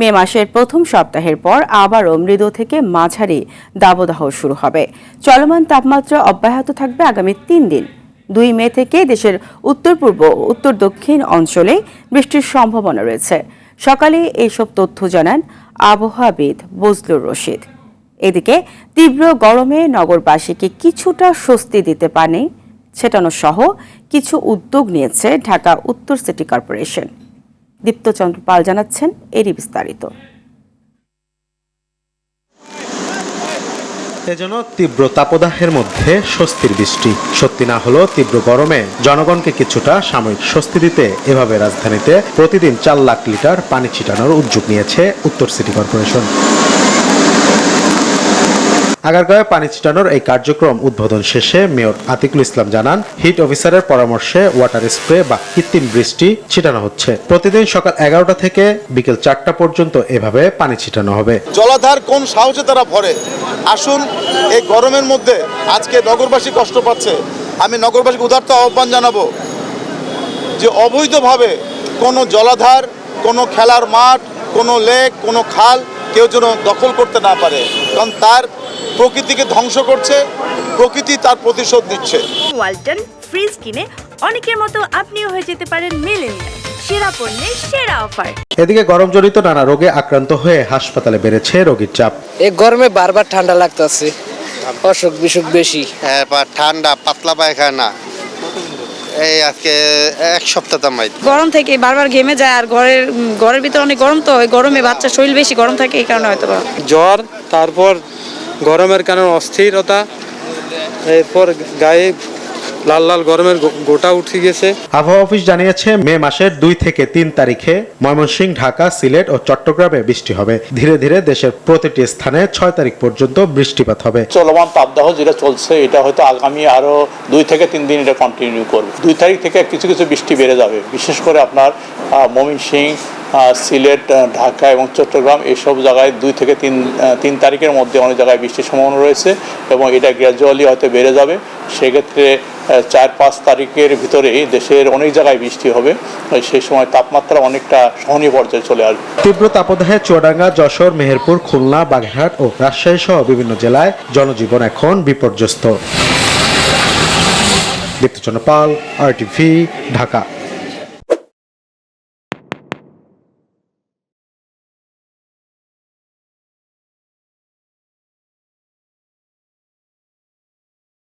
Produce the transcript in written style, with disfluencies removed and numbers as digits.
মে মাসের প্রথম সপ্তাহের পর আবারও মৃদু থেকে মাঝারি দাবদাহ শুরু হবে। চলমান তাপমাত্রা অব্যাহত থাকবে আগামী ৩ দিন। ২ মে থেকে দেশের উত্তর পূর্ব ও উত্তর দক্ষিণ অঞ্চলে বৃষ্টির সম্ভাবনা রয়েছে। সকালে এইসব তথ্য জানান আবহাওয়াবিদ বজলুর রশিদ। এদিকে তীব্র গরমে নগরবাসীকে কিছুটা স্বস্তি দিতে পারে ছেটানো সহ কিছু উদ্যোগ নিয়েছে ঢাকা উত্তর সিটি কর্পোরেশন। দীপ্তচন্দ্র পাল জানাচ্ছেন এরই বিস্তারিত। এজন্য তীব্র তাপদাহের মধ্যে স্বস্তির বৃষ্টি। সত্যি না হলো তীব্র গরমে জনগণকে কিছুটা সাময়িক স্বস্তি দিতে এভাবে রাজধানীতে প্রতিদিন ৪ লাখ লিটার পানি ছিটানোর উদ্যোগ নিয়েছে উত্তর সিটি কর্পোরেশন। আগারগাঁওয়ে পানি ছিটানোর এই কার্যক্রম উদ্বোধন শেষে মেয়র আতিকুল ইসলাম জানান, হিট অফিসারের পরামর্শে ওয়াটার স্প্রে বা কৃত্রিম বৃষ্টি ছিটানো হচ্ছে। প্রতিদিন সকাল ১১টা থেকে বিকেল ৪টা পর্যন্ত এভাবে পানি ছিটানো হবে। জলাধার কোন সাহসে তারা ভরে। আসুন, এই গরমের মধ্যে আজকে নগরবাসী কষ্ট পাচ্ছে। আমি নগরবাসীকে উদারত আহ্বান জানাবো যে অবৈধভাবে কোনো জলাধার, কোনো খেলার মাঠ, কোনো লেক, কোনো খাল কেউ যেন দখল করতে না পারে, কারণ তার প্রকৃতিকে ধ্বংস করছে, প্রকৃতি তার প্রতিশোধ নিচ্ছে। ওয়ালটন ফ্রিজ কিনে অনেকের মতো আপনিও হয়ে যেতে পারেন মিলেনিয়াল। সেরা পণ্যের সেরা অফার। এদিকে গরমজনিত নানা রোগে আক্রান্ত হয়ে হাসপাতালে বেড়েছে রোগীর চাপ। এই গরমে বারবার ঠান্ডা লাগতেছে, অসুখ বিসুখ বেশি। ঠান্ডা, পাতলা পায়খানা, এই আজকে ১ সপ্তাহ তামাই। গরম থেকে বারবার ঘেমে যায়, আর ঘরের ভিতরে অনেক গরম, তো ওই গরমে বাচ্চার শরীর বেশি গরম থাকে, এই কারণে হয়তো জ্বর, তারপর গরমের কারণে অস্থিরতা, এরপর গায়ে লাল লাল গরমের গোটা উঠে গেছে। আবহাওয়া অফিস জানিয়েছে, মে মাসের ২ থেকে ৩ তারিখে ময়মনসিংহ, ঢাকা, সিলেট ও চট্টগ্রামে বৃষ্টি হবে। ধীরে ধীরে দেশের প্রতিটি স্থানে ৬ তারিখ পর্যন্ত বৃষ্টিপাত হবে। চলমান তাপদাহ যেটা চলছে, এটা হয়তো আগামী আরো ২ থেকে ৩ দিন এটা কন্টিনিউ করবে। ২ তারিখ থেকে কিছু কিছু বৃষ্টি বেড়ে যাবে, বিশেষ করে আপনার ময়মনসিংহ, সিলেট, ঢাকা এবং চট্টগ্রাম এইসব জায়গায় ২ থেকে ৩ তারিখের মধ্যে অনেক জায়গায় বৃষ্টির সম্ভাবনা রয়েছে এবং এটা গ্র্যাজুয়ালি হয়তো বেড়ে যাবে। সেক্ষেত্রে ৪-৫ তারিখের ভিতরেই দেশের অনেক জায়গায় বৃষ্টি হবে। সেই সময় তাপমাত্রা অনেকটা সহনীয় পর্যায়ে চলে আসবে। তীব্র তাপদাহে চুয়াডাঙ্গা, যশোর, মেহেরপুর, খুলনা, বাগেরহাট ও রাজশাহী সহ বিভিন্ন জেলায় জনজীবন এখন বিপর্যস্ত। দীপ্তচন্দ্র পাল, RTV, ঢাকা।